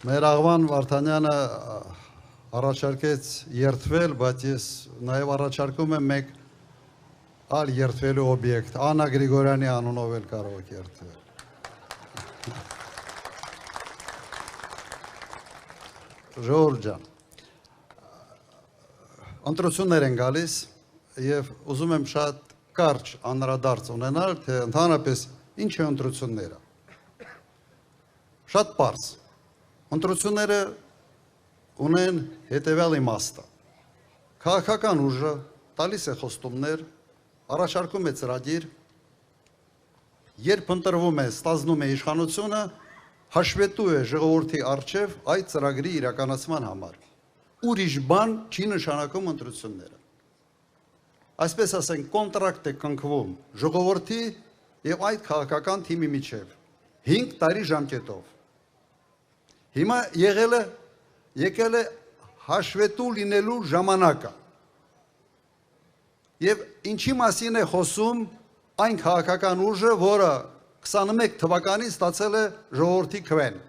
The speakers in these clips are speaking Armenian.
Մեր աղվան Վարդանյանը առաջարկեց երթվել, բայց ես նաև առաջարկում եմ մեկ այլ երթվելու օբյեկտ, Աննա Գրիգորյանի անունով էլ կարող եք երթվել։ Ժողովուրդ ջան, ընտրություններ են գալիս եւ ուզում եմ շատ կարճ անդրադարձ ունենալ, թե ընդհանրապես ինչ է ընտրությունները։ Շատ պարզ։ Ընտրությունները ունեն հետևյալ իմաստը։ Քաղաքական ուժը տալիս է խոստումներ, առաջարկում է ծրագիր, երբ ընտրվում է, ստանձնում է իշխանությունը, հաշվետու է ժողովրդի առջև այդ ծրագրի իրականացման համար։ Ուրիշ բան չի նշանակում ընտրությունները։ Այսպես ասենք, կոնտրակտ է կնքվում ժողովրդի եւ այդ քաղաքական թիմի միջև 5 տարի ժամկետով։ Հիմա եկել է հաշվետու լինելու ժամանակը։ Եվ ինչի մասին է խոսում այն քաղաքական ուժը, որը 21 թվականին ստացել է ժողովրդի քվեն։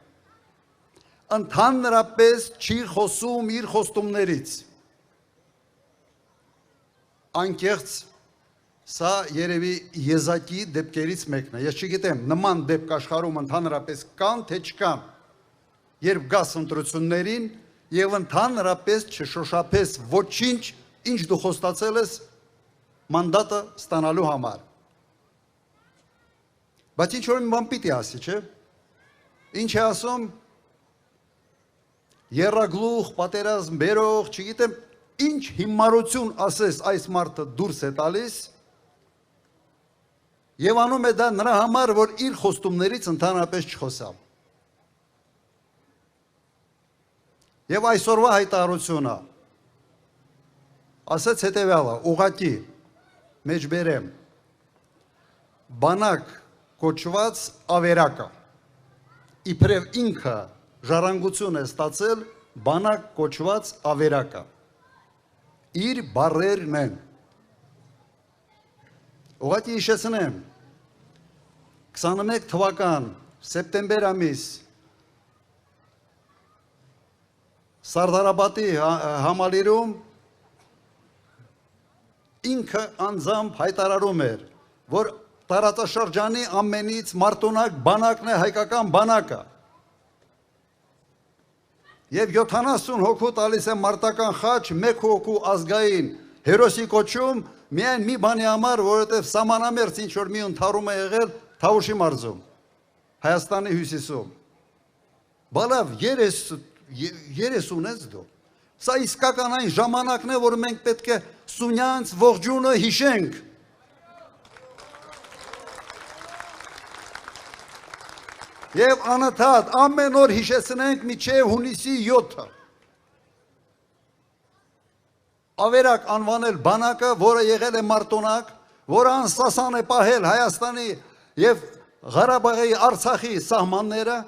Ընդհանրապես չի խոսում իր խոստումներից։ Անկեղծ սա երևի եզակի դեպքերից մեկն է։ Ես չգիտեմ, նման դեպք աշխարհում ընդհանրապես կան, թե չկան։ Երբ գաս ընտրություններին եւ ընդհանրապես չշոշափես ոչինչ, ինչ դու խոստացել ես մանդատը ստանալու համար։ Բայց ինչ որ մի բան պիտի ասի, չէ՞։ Ինչ է ասում։ Եռագլուխ, պատերազմ, բերող, չգիտեմ, ինչ հիմարություն ասես այս մարդը դուրս է տալիս եւ անում է դա նրա համար, որ իր խոստումներից ընդհանրապես չխոսավ։ Եվ այսօրվա հայտարարությունը ասեց հետևյալը, ուղղակի մեջբերեմ բանակ կոչված ավերակը իբրև ինքը ժառանգություն է ստացել բանակ կոչված ավերակը իր բառերն են։ Ուղղակի հիշեցնեմ 21 թվական սեպտեմբեր ամիս Սարդարապետի համալիրում ինքը անձամբ հայտարարում էր, որ տարածաշրջանի ամենից մարտունակ բանակն է հայկական բանակը։ Եվ 70 հոգու տալիս է մարտական խաչ, 1 հոգու ազգային հերոսի կոչում, միայն մի բանի համար, որովհետև սահմանամերձ ինչ որ մի ընդհարում է եղել Թավուշի մարզում, Հայաստանի հյուսիսում։ Բալավ, երես ունես դու։ Սա իսկական այն ժամանակն է, որ մենք պետք է Սունյանց ողջունը հիշենք։ Եվ անընդհատ ամեն օր հիշեցնենք մինչև հունիսի 7-ը։ Ավերակ անվանել բանակը, որը եղել է մարտունակ, որը անսասան է պահել Հայաստանի եւ Ղարաբաղի Արցախի սահմանները,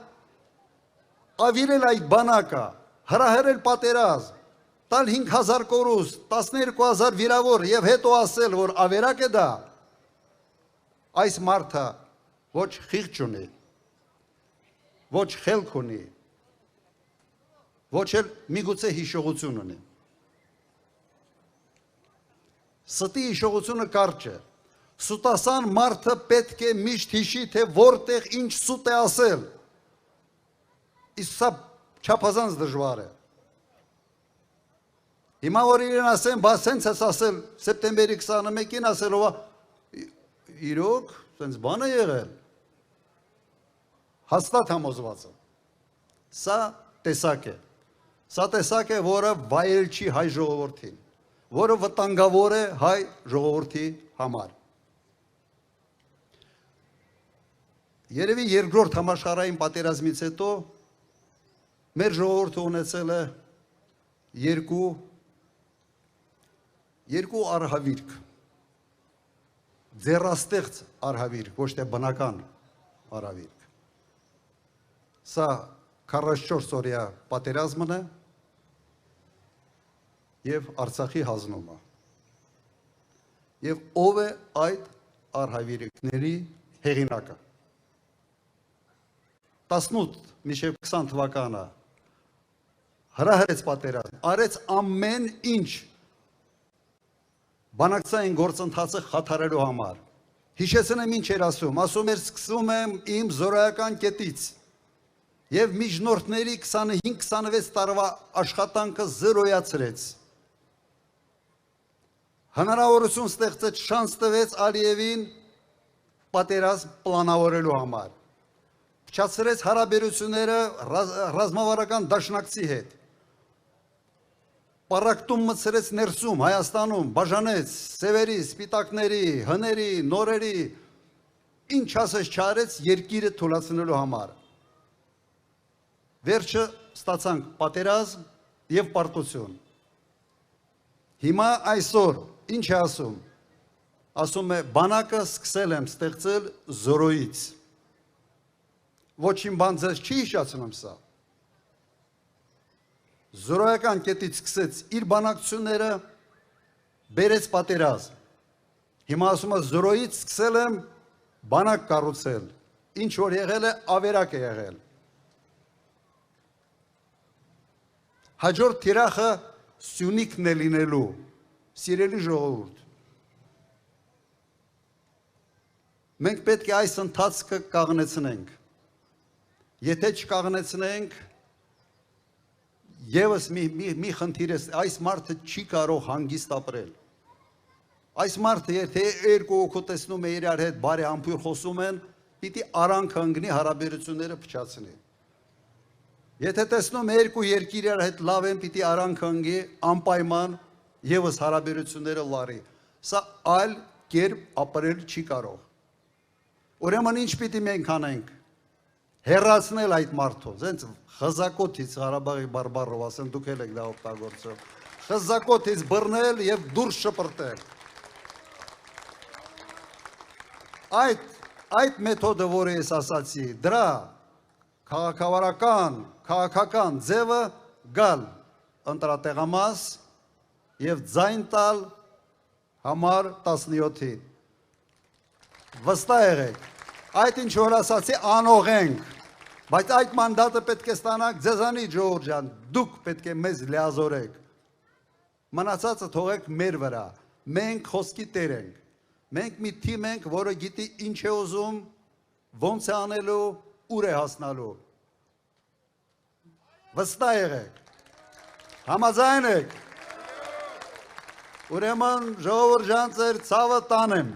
ավիրել այդ բանակը, հրահրել պատերազմ, տալ 5000 կորուստ, 12000 վիրավոր եւ հետո ասել, որ ավերակ է դա, այս մարդը ոչ խիղճ ունի, ոչ խելք ունի, ոչ էլ միգուցե հիշողություն ունի։ Ստի հիշողությունը կարճ է։ Սուտասան մարդը պետք է միշտ հիշի, թե որտեղ ինչ սուտ է ասել։ Իսկ սա չափազանց դժվար է։ Հիմա որ իրեն ասեմ, բա սենց ես ասել սեպտեմբերի 21-ին ասելով, իրոք, սենց բան է եղել։ Հաստատ համոզված եմ։ Սա տեսակ է։ Սա տեսակ է, որը վայել չի հայ ժողովրդին, որը վտանգավոր է հայ ժողովրդի համար։ Երևի երկրորդ համաշխարհային պատերազմից հետո մեր ժողովուրդը ունեցել է երկու արհավիրք, ձեռաստեղծ արհավիրք, ոչ թե բնական արհավիրք։ Սա 44 օրյա պատերազմն է եւ Արցախի հանձնումը։ Եվ ով է այդ արհավիրքների հեղինակը։ 18 մինչև 20 թվականը հրահրեց պատերազմ, արեց ամեն ինչ բանակցային գործընթացը խաթարելու համար։ Հիշեցնեմ ինչ էր ասում էր սկսում եմ իմ զորայական կետից և միջնորդների 25-26 տարվա աշխատանքը զրոյացրեց։ Հնարավորություն ստեղծեց, շանս տվեց Ալիևին պատերազմ պլանավորելու համար։ Փչացրեց հարաբերությունները ռազմավարական դաշնակցի հետ։ Պառակտում մտցրեց ներսում, Հայաստանում, բաժանեց սևերի, սպիտակների, հների, նորերի, ինչ ասես չարեց երկիրը թուլացնելու համար։ Վերջը ստացանք պատերազմ և պարտություն։ Հիմա այսօր ինչ է ասում։ Ասում է բանակը սկսել եմ ստեղծել զորոյից։ Ոչինչ բան ձեզ չի հիշացնում սա։ Զորոյական կետից սկսեց իր բանակցությունները, բերեց պատերազմ։ Հիմա ասում է զորոյից սկսել եմ բանակ կառուցել, ինչ որ եղել է ավերակ է եղել։ Հաջորդ թիրախը Սյունիքն է լինելու, սիրելի ժողովուրդ։ Մենք պետք է այս ընթացքը կաղնեցնենք։ Եթե չկաղնեցնենք, ևս մի խնդիր է, այս մարդը չի կարող հանգիստ ապրել։ Այս մարդը եթե երկու օգու տեսնում է իրար հետ բարի համբույր խոսում են, պիտի արանքը ընկնի, հարաբերությունները փչացնի։ Եթե տեսնում է երկու երկիր իրար հետ լավ են, պիտի արանքը ընկի, անպայման ևս հարաբերությունները լարի։ Սա այլ կերպ ապրել չի կարող։ Ուրեմն ինչ պիտի մենք անենք։ Հեռացնել այդ մարդով, զենց խզակոտից Ղարաբաղի բարբառով ասեն, դուք էլ եք դա օգտագործում, խզակոտից բռնել և դուրս շպրտել։ Այդ մեթոդը, որը ես ասացի, դրա քաղաքական ձևը գալ ընտրատեղամաս և ձայն տալ համար 17-ին։ Վստահ եղեք, այդ ինչ որ ասացի անող ենք, բայց այդ մանդատը պետք է ստանանք ձեզանից ժողովուրդ ջան, դուք պետք է մեզ լիազորեք, մնացածը թողեք մեր վրա, մենք խոսքի տեր ենք, մենք մի թիմ ենք, որը գիտի ինչ է ուզում, ոնց է անելու, ուր է հասնալու, վստահ եղեք, համաձայն եք, ուրեմն ժողովուրդ ջան ձեր ցավը տանեմ,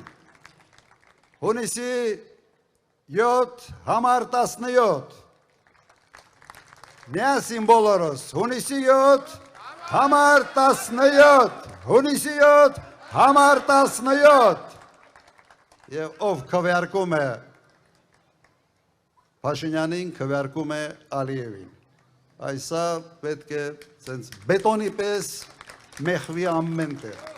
հունիսի 7 համար 17 միասին բոլորս հունիսի 7 համար 17 հունիսի 7 համար 17 և ով քվեարկում է Փաշինյանին, քվեարկում է Ալիևին։ Այսա պետք է բետոնի պես մեխվի ամեն տեղ։